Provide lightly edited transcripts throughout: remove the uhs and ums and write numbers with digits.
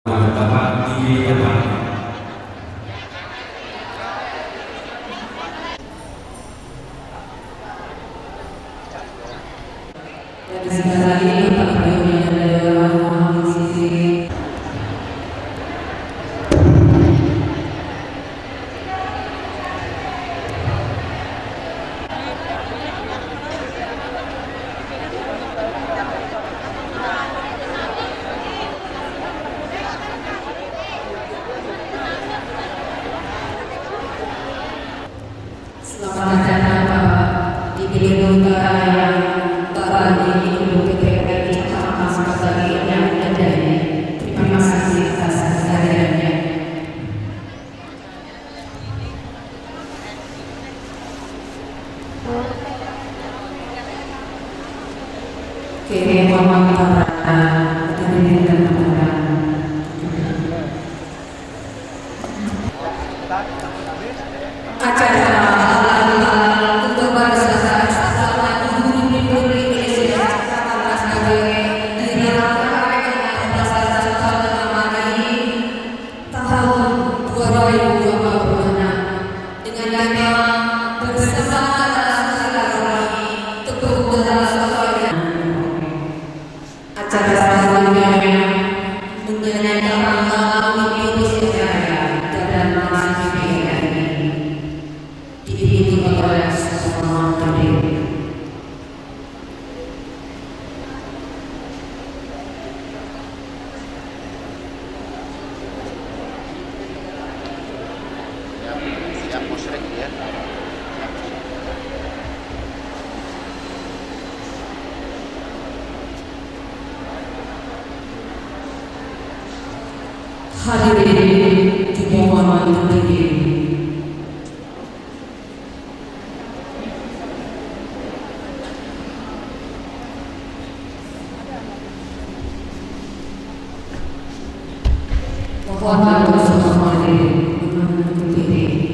Bapak di depan. Dan sebentar lagi Bapak Ibu yang ada di dalam mohon sisi. Selamat datang Bapak di gedung yang baru di gedung PPRI Jakarta Selatan yang ada ini. Terima kasih atas kehadirannya. Oke, mohon para hadirin dan teman-teman. Acara untuk bangsa selama 2020 Indonesia Jakarta sebagai dilakukan pada saat tahun ini tahun 2026 dengan tema bersama dalam silaturahmi teguh dalam kebahagiaan. Acara selanjutnya mengenai tentang Indonesia Jaya dan masih diikuti oleh semua hadir. Siap musyrik ya. Hadirin dimohon untuk berdiri. Mohon untuk semua hadirin untuk berdiri.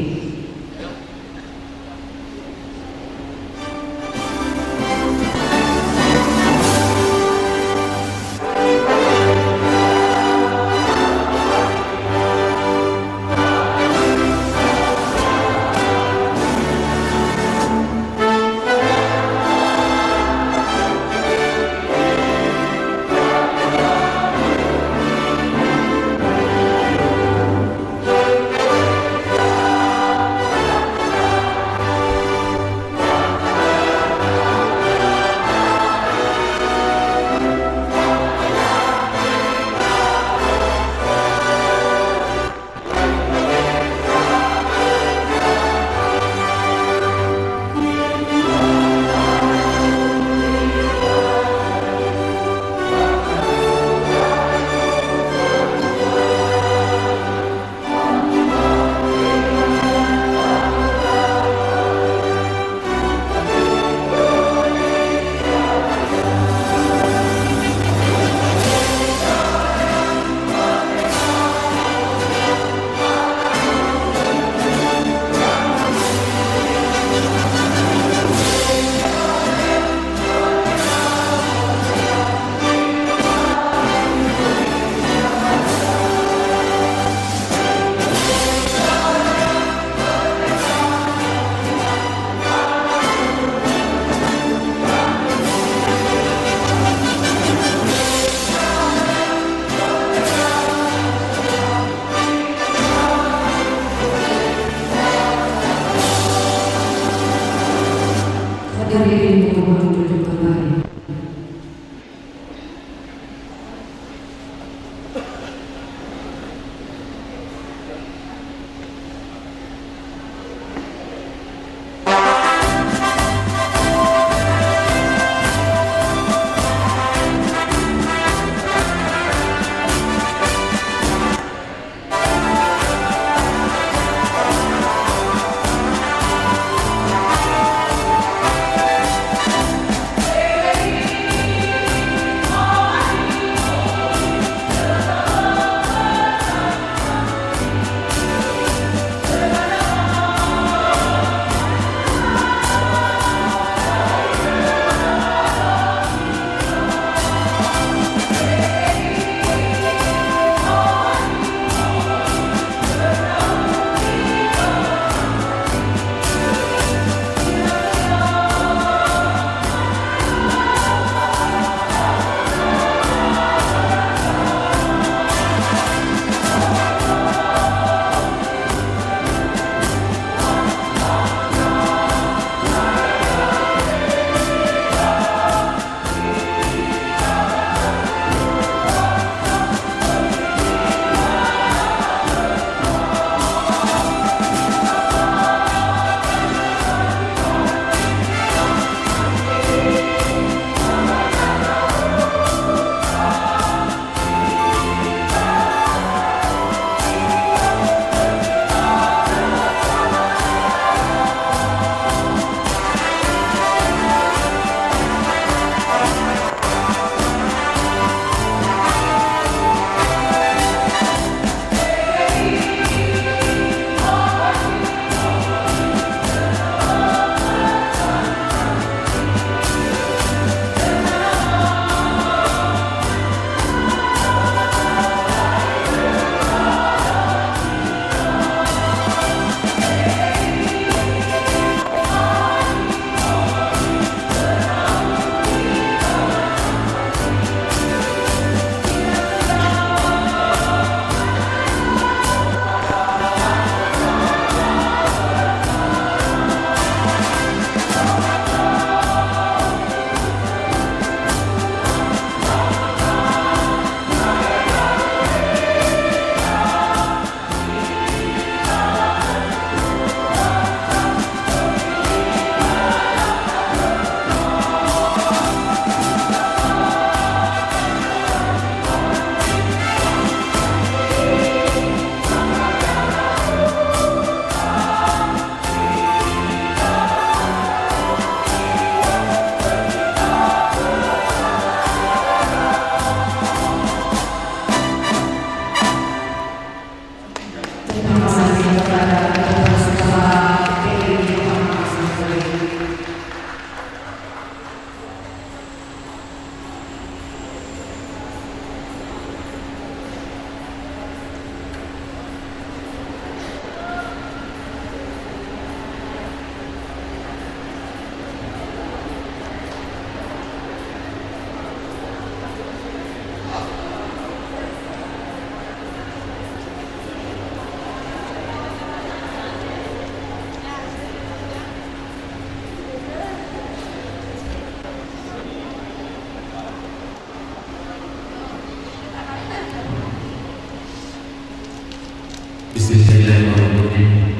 Bismillahirrahmanirrahim.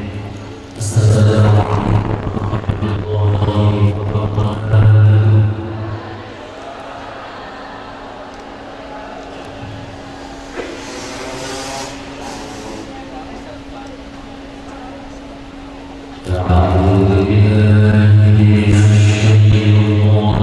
Assalamualaikum warahmatullahi wabarakatuh. A'udzu billahi minasyaitonir rajim.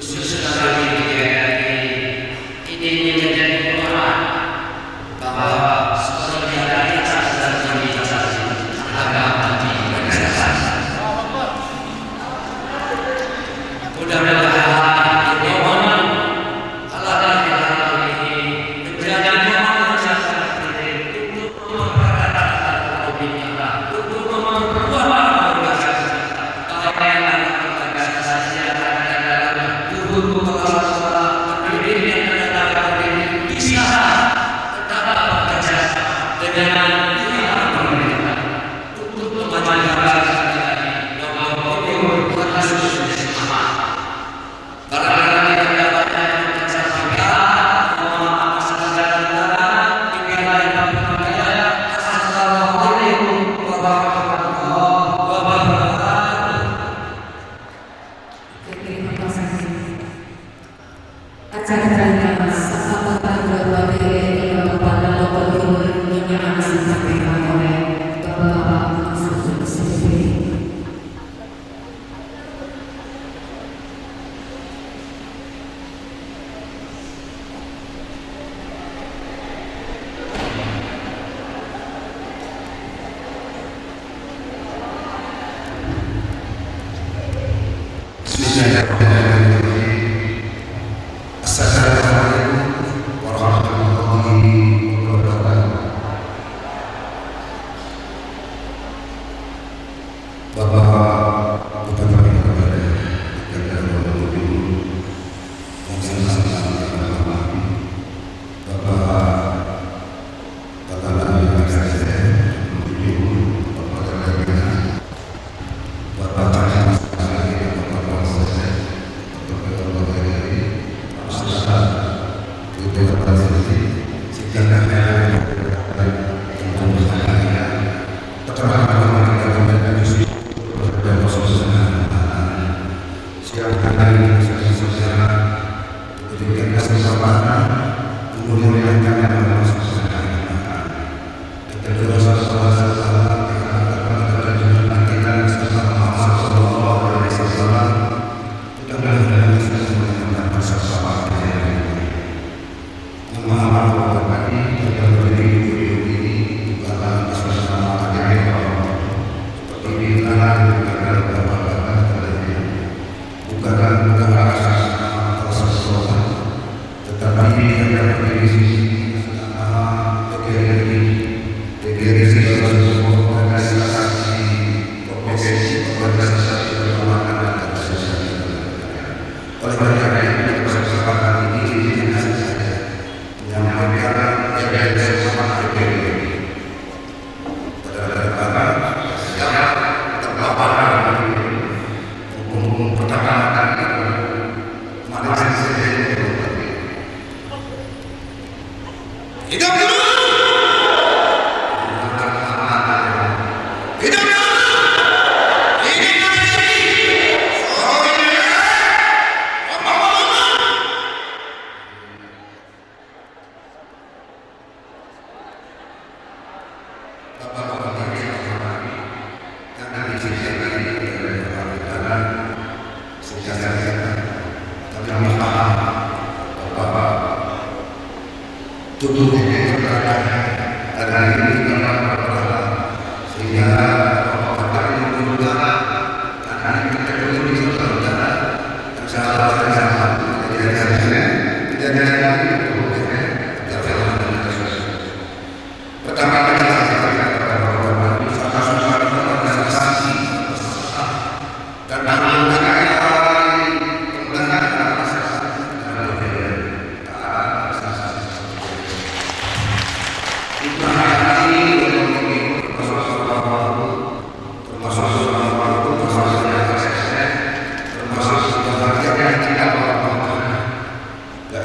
khususnya bagi GRI ini menjadi penguat bahwa solidaritas dan solidaritas agama di negara. Mudah-mudahan ini mohon Allah ini menjadi untuk memperkuat untuk memperkuat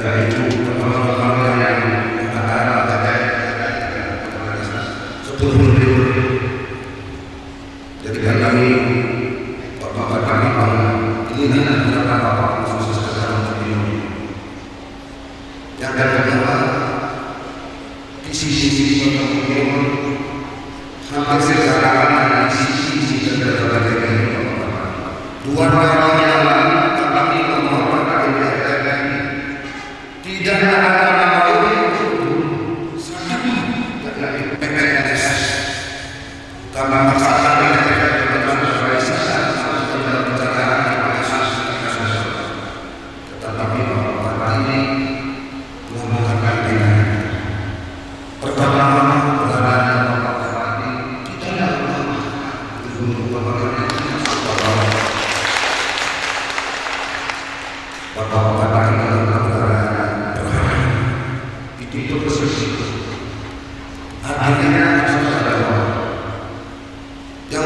yaitu Bapak-bapak itu posisi artinya yang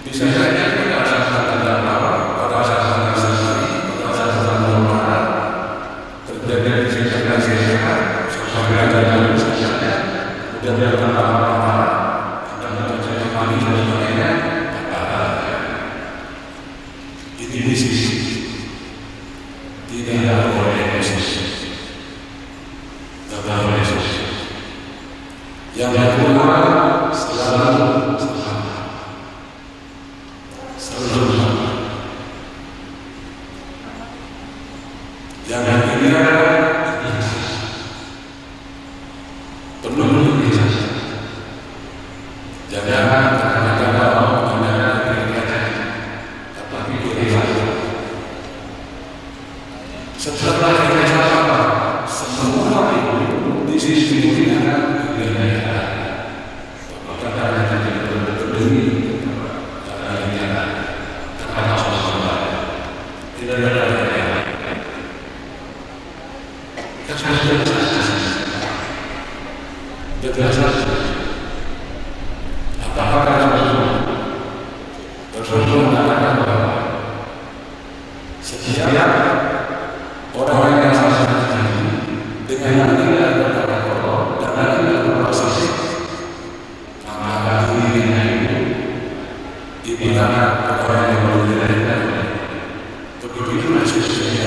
Bisa saja kita rasa Jangan kadang-kadang Anda berikan, tetapi berikan. Setelah kita capai semua itu di sisi mulia kemuliaan, maka kita tidak berdiri karena karena Allah tidak ada yang Rasulullah mengatakan bahwa setiap orang yang salah dengan tidak ada Allah dan tidak berproses, maka dirinya itu dibilang orang yang berbeda. Begitu nasibnya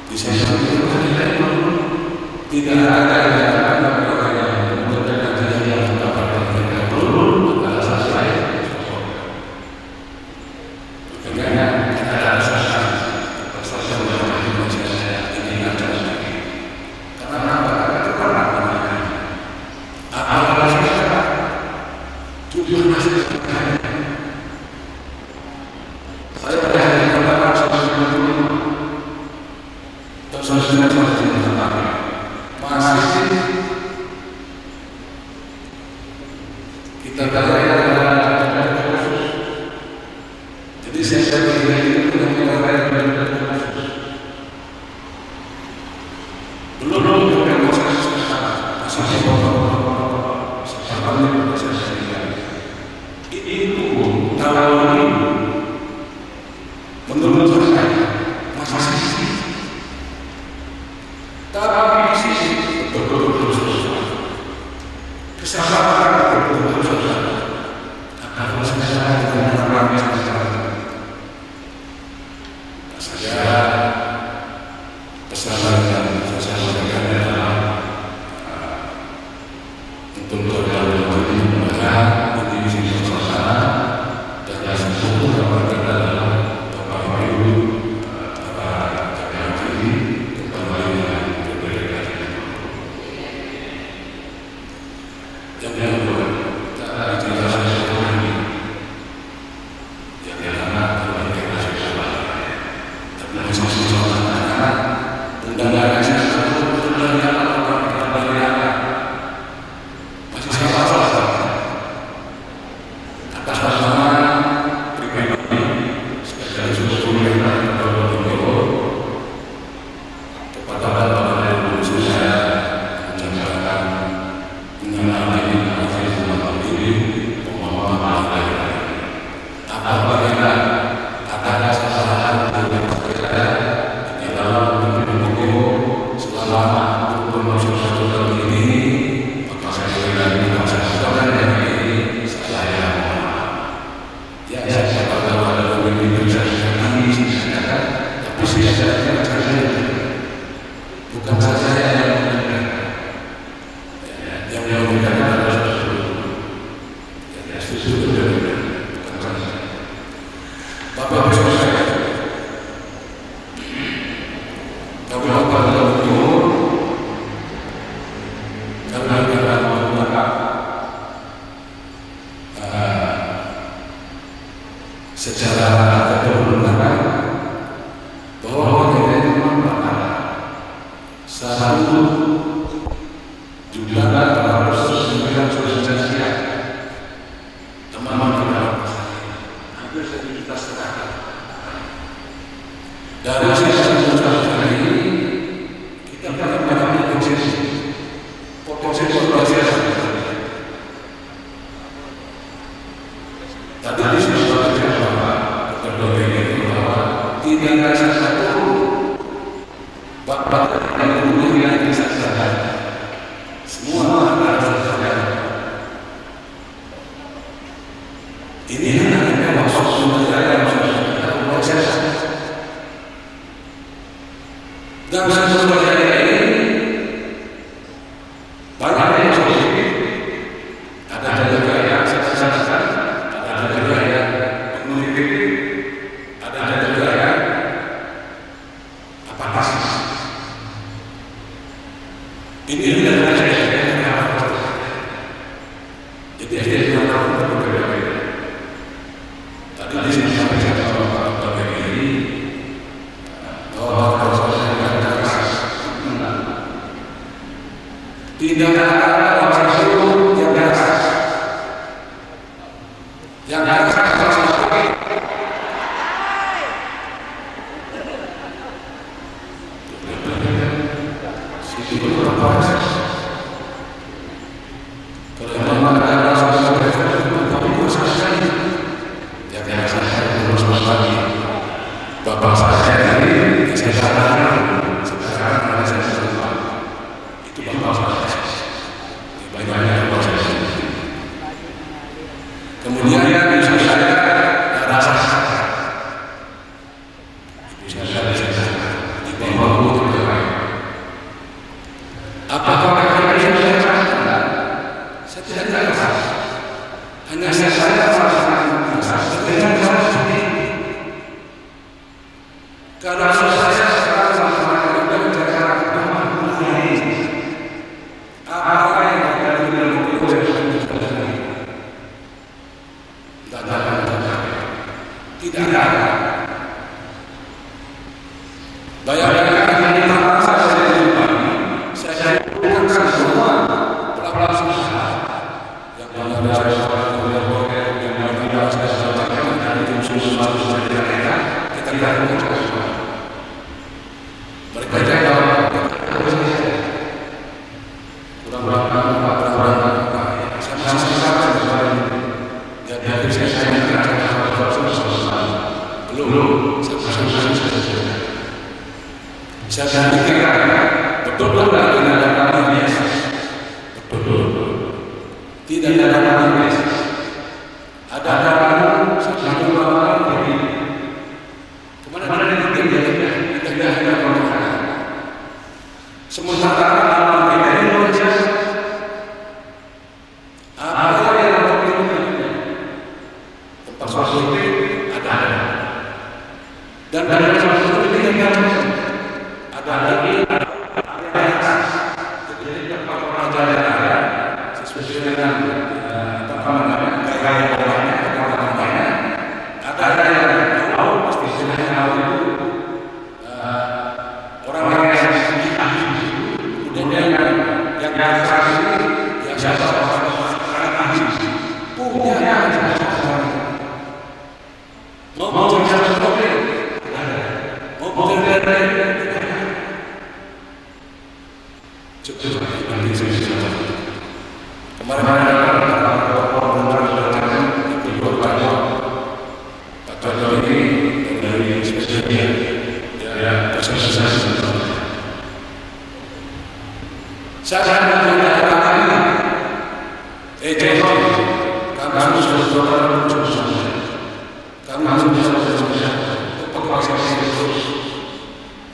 di sisi itu tidak ada orang yang mengerjakan janji yang mendapatkan mereka dulu adalah selesai. Makanya kita ada asas yang manusia ini ada lagi. Karena apa? Apa saja tujuan masih saya pada hari pertama masih kita belajar khusus. Jadi saya kira itu belajar belum proses masih proses itu tahun ini menurut saya masih tapi sisi betul-betul kesabaran betul-betul akan selesai dengan orang yang saja pesanan yang saya sampaikan adalah untuk berlalu maka di sini suasana dan yang sempurna adalah Bapak Ibu bukan saya yang membedakan adalah Bapak saya Kabupaten Timur karena kita menggunakan secara keturunan bahwa kita itu menggunakan satu jumlah 809 sekian teman-teman kita hampir 1,5 juta. Dari sisi usaha ini kita banyak potensi luar biasa. Tadi di sini Bapak tidak ada satu Bapak yang bisa semua Kemudian istri saya rasa di bawah apakah saya rasakan? Saya tidak rasa. Hanya saya merasakan dengan cara seperti ini. Karena saya sekarang sama-sama dengan cara memahami apa yang ada di dalam diri saya. Tidak ada. Bayangkan ini merasa saya dilupakan. Saya bukan semua pelaku usaha yang mengenai yang tidak saya sampaikan dari tim khusus kita tidak mengucapkan semua. Mereka jawab kurang saya masih sama jadi saya belum saya pikir betul tidak ada kata biasa, betul tidak ada kata biasa, ada satu orang begini kemana dia tidak ada pemakanan sementara alam kita ini luar biasa. Apa yang kita pilih tempat suatu ada dan dari suatu itu tidak ada lagi jadi tempat orang ada sesuai dengan apa namanya gaya orangnya ada yang tahu pasti sebenarnya tahu itu orang-orang yang ahli kemudian yang saat ini yang siapa orang ahli punya mau bicara problem mau bicara kemarin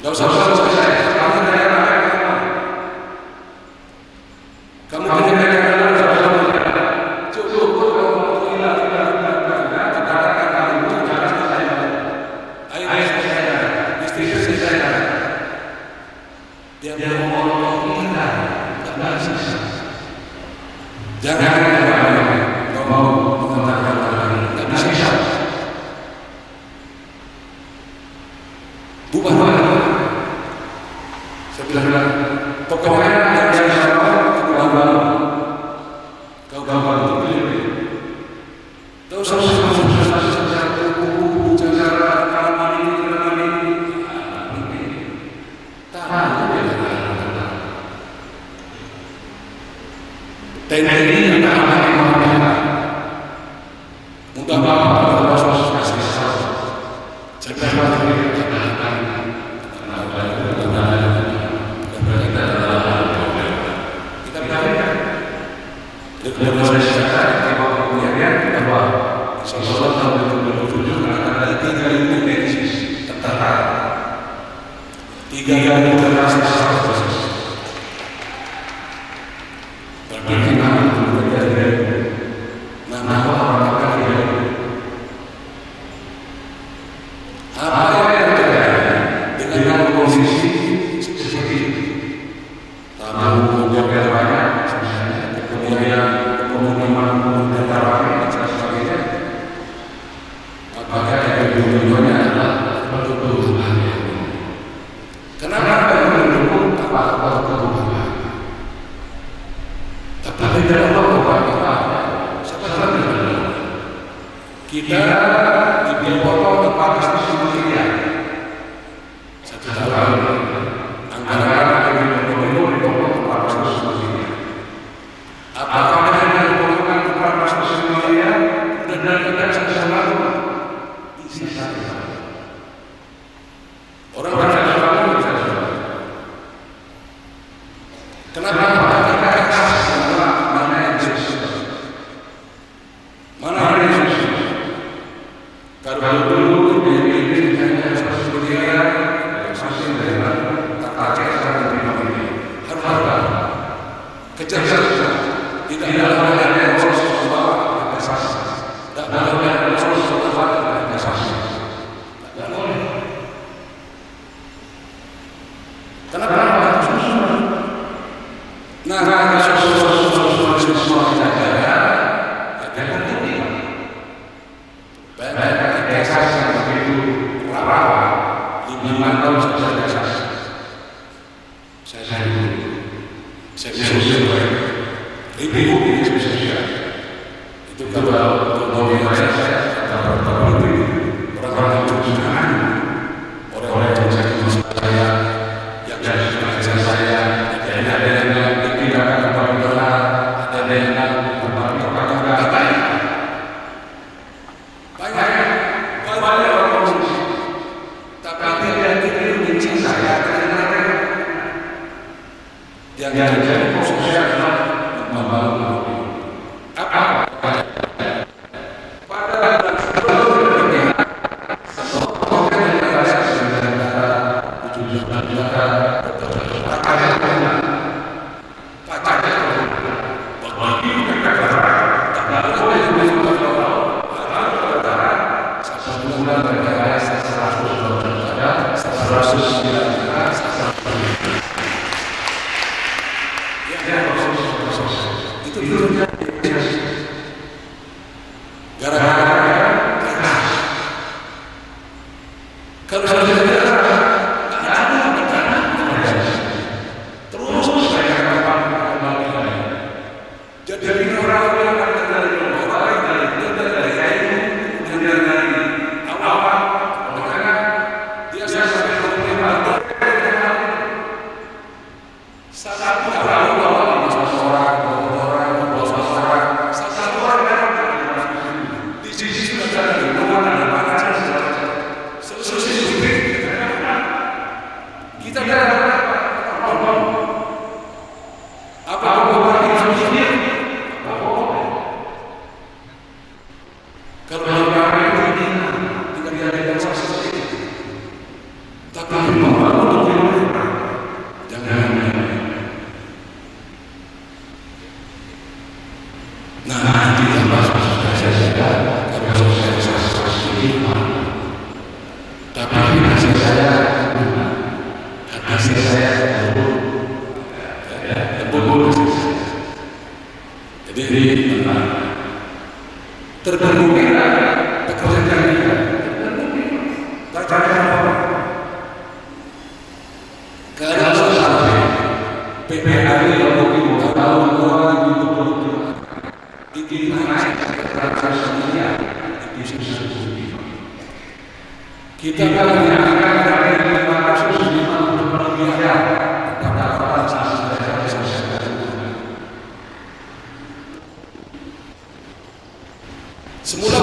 saya mengatakan kamu sudah tidak usah saya kamu mana tidak boleh ada yang lolos keluar investasi, tidak boleh ada yang lolos keluar investasi, tidak boleh. Kenapa? Nah, semua kita jaga, jangan tinggi. Baik, investasi yang begitu rawan, 5 tahun sudah investasi. Saya ibu ini spesial. Itu kalau saya orang-orang yang cukup orang-orang yang saya yang saya ada yang tidak akan benar, ada yang banyak orang tapi yang tidak benci saya karena yang jadi fokusnya adalah membangun apa pada sebelum ini kalau jadi orang yang dari kayu, kemudian dari awal, dia sampai satu orang, di sisi sudah ada kita kalau orang ini tidak diadakan seperti ini, tapi jangan. Nanti saya jaga kalau saya seperti ini, tapi hasil saya lebur. Jadi terganggu pekerjaan kita, karena sampai PPAD tahun 2020 itu naik kita akan dari 550 miliar pendapatan semula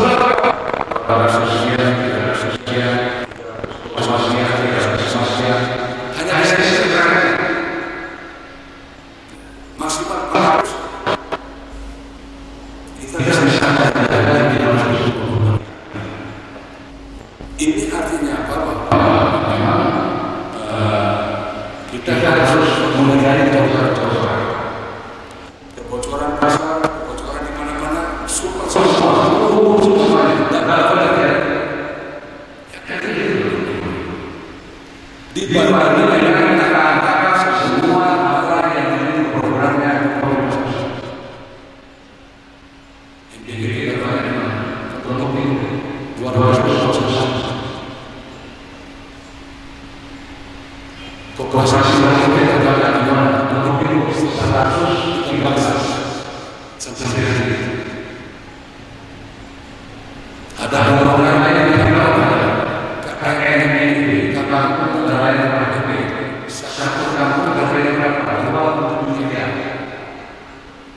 sosial hanya maksimal 400. Ini artinya apa? Kita harus menghindari kebocoran pasar, kebocoran di mana-mana, semua dibandingkan dengan antara semua orang yang memiliki programnya ada orang lain yang bilang KKN ini kampung nelayan PKP satu kampung harganya berapa? 27 miliar.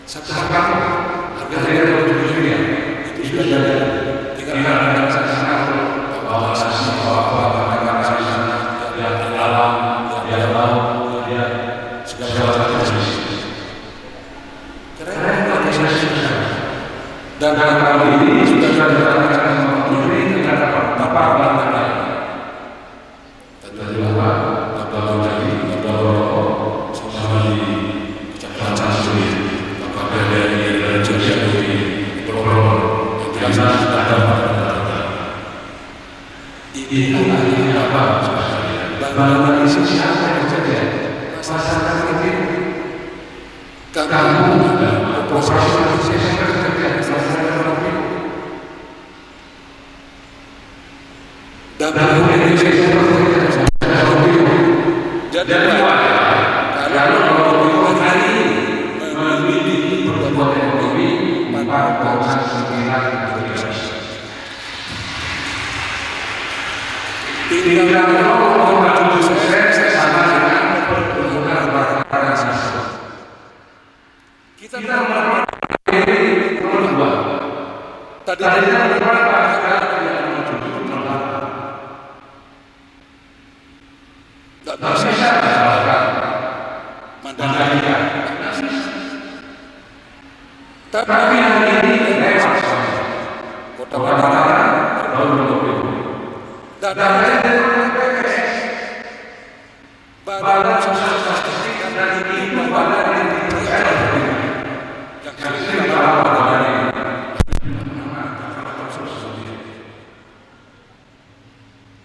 Satu kampung harganya 27 miliar. Itu sudah ada. Tinggal ada bawa saksi, bawa dia alam, dia laut, dia segala macam. Dan dalam ini sudah dikatakan menteri dengan apa bangunan tadi apa jadi sama di Kecamatan Suli, apa dari Itu artinya apa? Bangunan isi siapa yang kerja? Masyarakat ini kamu operasional siapa yang kerja? Masyarakat ini dan Indonesia jadi kalau hari ini memiliki pertumbuhan ekonomi 4,9%. Tinggal orang sukses sama dengan pertumbuhan rata-rata nasional. Kita nomor dua. Tadinya berapa? Tidak bisa Mandalika. Tapi hari ini lewat Kota Mataram tahun 2020. Dan badan sosial statistik dan ini badan yang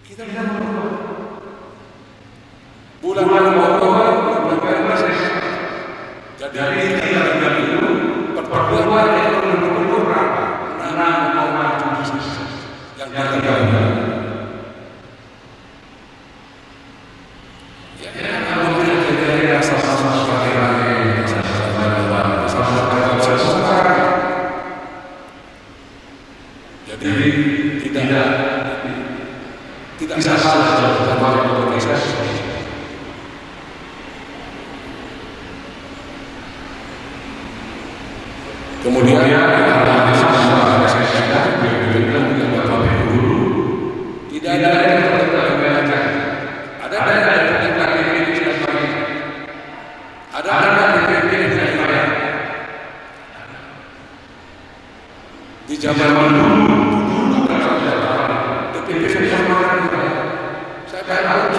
kita bulan Oktober jadi itu pertumbuhan ekonomi berapa? 6,7% yang tertinggi. Jadi tidak salah dalam organisasi. Kemudian tidak di zaman dulu saya tahu.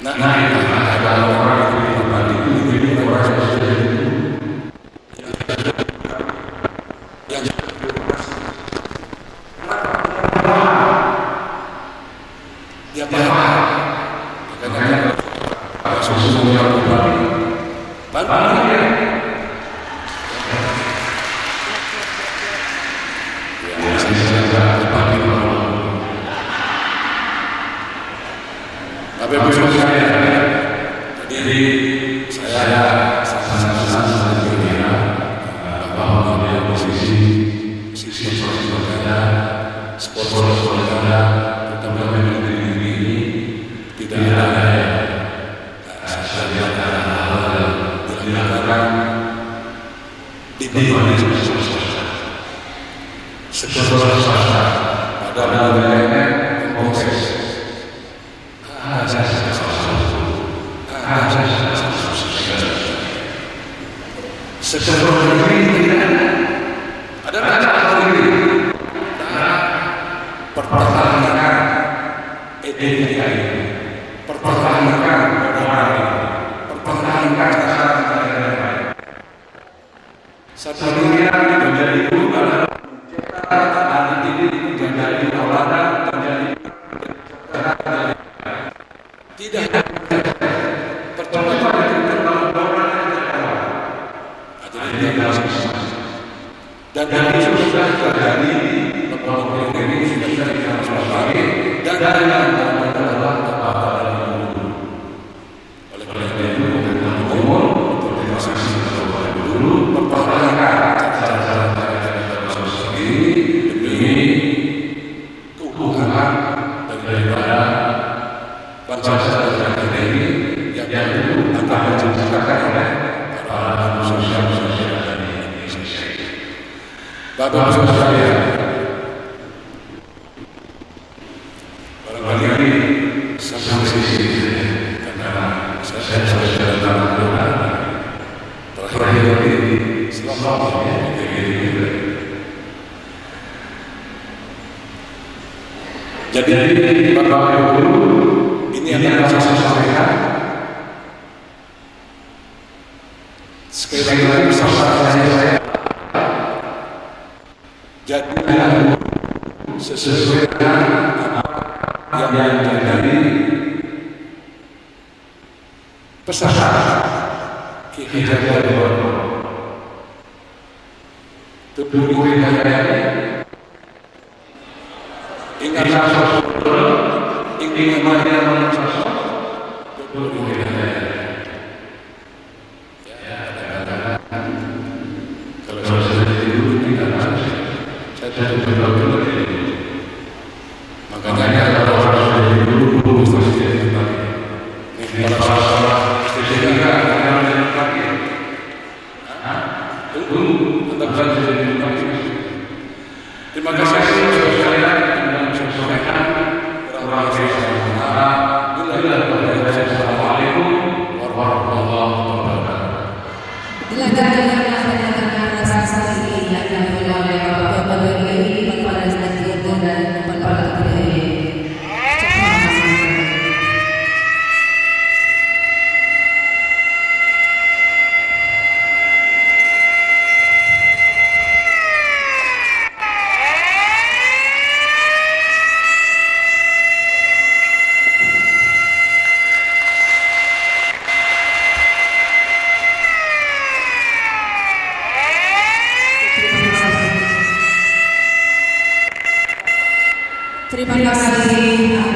Nah, ada orang ini orang yang dia makanya susunya jadi saya sangat gembira bahwa beliau posisi sponsor terutama negeri ini tidak ada hal yang dilakukan di sponsor swasta pada wilayah proses secara negeri tidak ada negeri pertahanan etika ini, pertahanan moral ini, pertahanan cara satu dunia menjadi adalah anak ini menjadi tauladan menjadi tidak percobaan dan dari sudah terjadi pokok ini sudah kita sepakati dan adalah oleh karena itu umum organisasi dulu mempertahankan cara-cara sendiri demi keutuhan daripada bangsa dan negara ini yang akan diciptakan oleh para sosial dari Indonesia. Bapak sekalian, barangkali sampai sisi karena saya sudah datang terakhir ini selamat jadi Bapak Ibu ini yang saya sampaikan sekali lagi bersama saya jadilah sesuai dengan apa yang terjadi pesan Ki Hajar Dewantara. Tubuh hidayah ingat sosok ingin menjadi sosok tubuh hidayah. Kalau saya dulu tidak saya sudah dulu. Makanya kalau saya dulu mesti jadi lagi. Ini kalau saya tidak lagi. Tunggu tetap saja jadi lagi. Terima kasih sekalian dan saya sampaikan kurang lebih Assalamualaikum warahmatullahi wabarakatuh. Terima kasih.